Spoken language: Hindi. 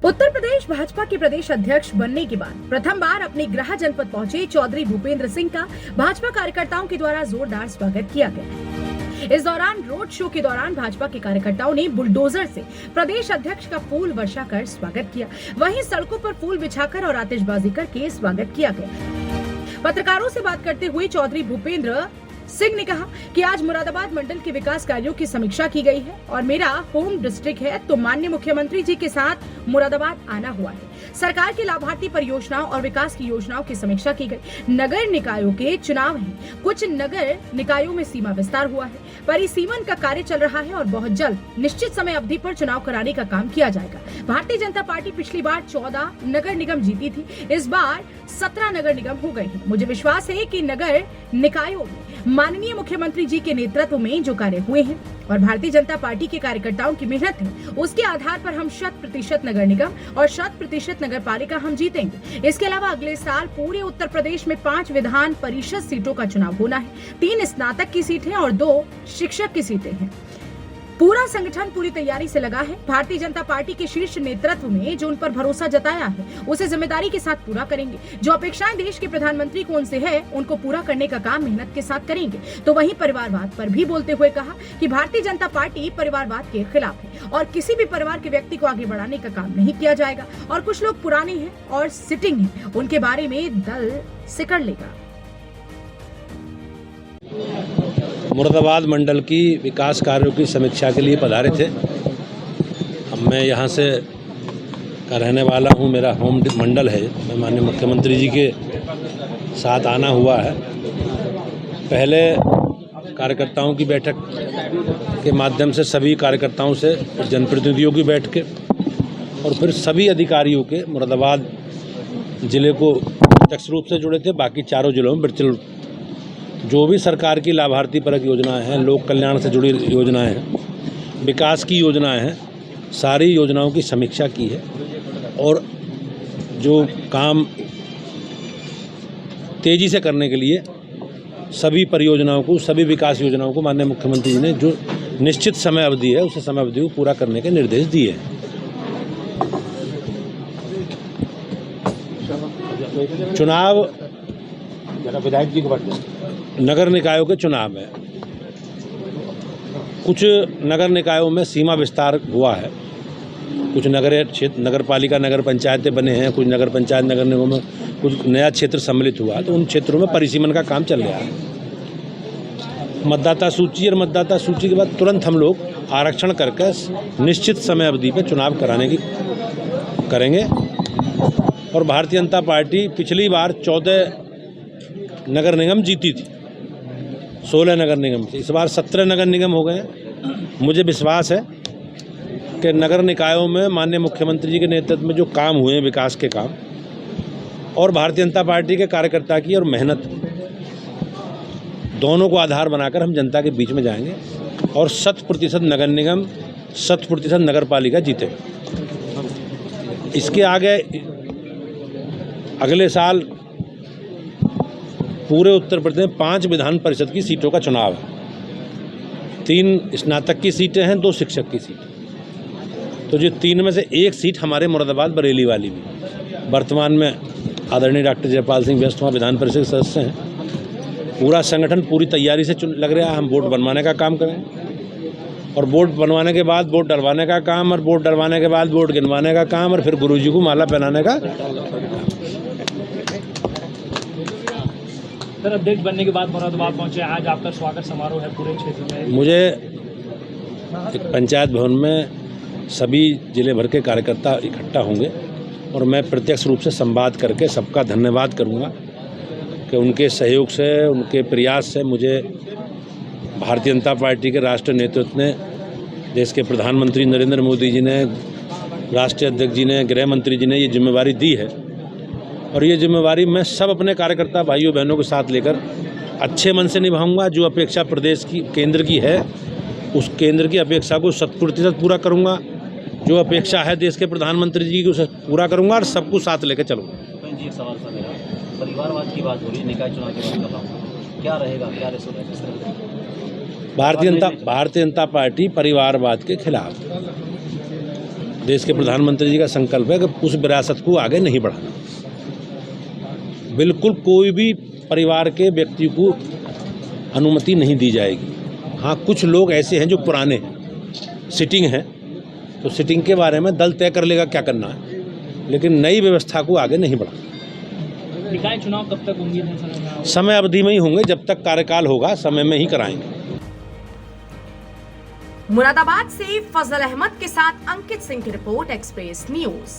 उत्तर प्रदेश भाजपा के प्रदेश अध्यक्ष बनने के बाद प्रथम बार अपने गृह जनपद पहुंचे चौधरी भूपेंद्र सिंह का भाजपा कार्यकर्ताओं के द्वारा जोरदार स्वागत किया गया। इस दौरान रोड शो के दौरान भाजपा के कार्यकर्ताओं ने बुलडोजर से प्रदेश अध्यक्ष का फूल वर्षा कर स्वागत किया। वहीं सड़कों पर फूल बिछाकर और आतिशबाजी करके स्वागत किया गया। पत्रकारों से बात करते हुए चौधरी भूपेंद्र सिंह ने कहा कि आज मुरादाबाद मंडल के विकास कार्यों की समीक्षा की गई है और मेरा होम डिस्ट्रिक्ट है तो माननीय मुख्यमंत्री जी के साथ मुरादाबाद आना हुआ है। सरकार की लाभार्थी परियोजनाओं और विकास की योजनाओं की समीक्षा की गई। नगर निकायों के चुनाव हैं। कुछ नगर निकायों में सीमा विस्तार हुआ है, परिसीमन का कार्य चल रहा है और बहुत जल्द निश्चित समय अवधि पर चुनाव कराने का काम किया जाएगा। भारतीय जनता पार्टी पिछली बार 14 नगर निगम जीती थी, इस बार 17 नगर निगम हो गए हैं। मुझे विश्वास है कि नगर निकायों में माननीय मुख्यमंत्री जी के नेतृत्व में जो कार्य हुए हैं और भारतीय जनता पार्टी के कार्यकर्ताओं की मेहनत है, उसके आधार पर हम 100% नगर निगम और 100% नगर पालिका हम जीतेंगे। इसके अलावा अगले साल पूरे उत्तर प्रदेश में 5 विधान परिषद सीटों का चुनाव होना है। 3 स्नातक की सीटें और 2 शिक्षक की सीटें हैं। पूरा संगठन पूरी तैयारी से लगा है। भारतीय जनता पार्टी के शीर्ष नेतृत्व में जो उन पर भरोसा जताया है उसे जिम्मेदारी के साथ पूरा करेंगे। जो अपेक्षाएं देश के प्रधानमंत्री को उनसे है उनको पूरा करने का काम मेहनत के साथ करेंगे। तो वहीं परिवारवाद पर भी बोलते हुए कहा कि भारतीय जनता पार्टी परिवारवाद के खिलाफ है और किसी भी परिवार के व्यक्ति को आगे बढ़ाने का काम नहीं किया जाएगा। और कुछ लोग पुराने हैं और सिटिंग है, उनके बारे में दल सिकड़ लेगा। मुरादाबाद मंडल की विकास कार्यों की समीक्षा के लिए पधारे थे। अब मैं यहाँ से का रहने वाला हूँ, मेरा होम मंडल है। मैं माननीय मुख्यमंत्री जी के साथ आना हुआ है। पहले कार्यकर्ताओं की बैठक के माध्यम से सभी कार्यकर्ताओं से, जनप्रतिनिधियों की बैठ के और फिर सभी अधिकारियों के मुरादाबाद ज़िले को प्रत्यक्ष रूप से जुड़े थे। बाकी चारों जिलों में वर्चुअल जो भी सरकार की लाभार्थी परक योजनाएं हैं, लोक कल्याण से जुड़ी योजनाएं हैं, विकास की योजनाएं हैं, सारी योजनाओं की समीक्षा की है और जो काम तेज़ी से करने के लिए सभी परियोजनाओं को, सभी विकास योजनाओं को माननीय मुख्यमंत्री जी ने जो निश्चित समय अवधि है उस समय अवधि को पूरा करने के निर्देश दिए हैं। चुनाव विधायक जी के नगर निकायों के चुनाव में कुछ नगर निकायों में सीमा विस्तार हुआ है। कुछ नगर क्षेत्र, नगर पालिका, नगर पंचायतें बने हैं। कुछ नगर पंचायत, नगर निगमों में कुछ नया क्षेत्र सम्मिलित हुआ, तो उन क्षेत्रों में परिसीमन का काम चल रहा है। मतदाता सूची और मतदाता सूची के बाद तुरंत हम लोग आरक्षण करके निश्चित समय अवधि पर चुनाव कराने की करेंगे। और भारतीय जनता पार्टी पिछली बार 14 नगर निगम जीती थी, 16 नगर निगम से। इस बार 17 नगर निगम हो गए। मुझे विश्वास है कि नगर निकायों में माननीय मुख्यमंत्री जी के नेतृत्व में जो काम हुए हैं, विकास के काम, और भारतीय जनता पार्टी के कार्यकर्ता की और मेहनत, दोनों को आधार बनाकर हम जनता के बीच में जाएंगे और 100% नगर निगम, 100% नगर पालिका जीते। इसके आगे अगले साल पूरे उत्तर प्रदेश में 5 विधान परिषद की सीटों का चुनाव है। 3 स्नातक की सीटें हैं, 2 शिक्षक की सीट। तो जो 3 में से 1 सीट हमारे मुरादाबाद बरेली वाली भी। वर्तमान में आदरणीय डॉक्टर जयपाल सिंह व्यस्त वहाँ विधान परिषद के सदस्य हैं। पूरा संगठन पूरी तैयारी से लग रहा है। हम वोट बनवाने का काम करें और वोट बनवाने के बाद वोट डलवाने का काम, और वोट डलवाने के बाद वोट गिनवाने का काम, और फिर गुरुजी को माला पहनाने का। सर, अध्यक्ष बनने के बाद मुरादाबाद पहुंचे, आज आपका स्वागत समारोह है पूरे क्षेत्र में। मुझे एक पंचायत भवन में सभी जिले भर के कार्यकर्ता इकट्ठा होंगे और मैं प्रत्यक्ष रूप से संवाद करके सबका धन्यवाद करूंगा कि उनके सहयोग से, उनके प्रयास से मुझे भारतीय जनता पार्टी के राष्ट्रीय नेतृत्व ने, देश के प्रधानमंत्री नरेंद्र मोदी जी ने, राष्ट्रीय अध्यक्ष जी ने, गृह मंत्री जी ने ये जिम्मेवारी दी है। और ये जिम्मेवारी मैं सब अपने कार्यकर्ता भाइयों बहनों के साथ लेकर अच्छे मन से निभाऊंगा। जो अपेक्षा प्रदेश की, केंद्र की है, उस केंद्र की अपेक्षा को 100% पूरा करूंगा। जो अपेक्षा है देश के प्रधानमंत्री जी की उसे पूरा करूंगा और सबको साथ लेकर चलूँगा। जी, एक सवाल था मेरा, परिवारवाद की बात हो रही है, निकाय चुनाव की बात कर रहा हूँ, क्या रहेगा, क्या रेसो रहेगा? भारतीय जनता पार्टी परिवारवाद के खिलाफ। देश के प्रधानमंत्री जी का संकल्प है कि उस विरासत को आगे नहीं बढ़ाना। बिल्कुल कोई भी परिवार के व्यक्ति को अनुमति नहीं दी जाएगी। हाँ, कुछ लोग ऐसे हैं जो पुराने हैं, सिटिंग हैं, तो सिटिंग के बारे में दल तय कर लेगा क्या करना है, लेकिन नई व्यवस्था को आगे नहीं बढ़ाना। निकाय चुनाव कब तक उम्मीद है सर? समय अवधि में ही होंगे, जब तक कार्यकाल होगा समय में ही कराएंगे। मुरादाबाद से फजल अहमद के साथ अंकित सिंह की रिपोर्ट, एक्सप्रेस न्यूज।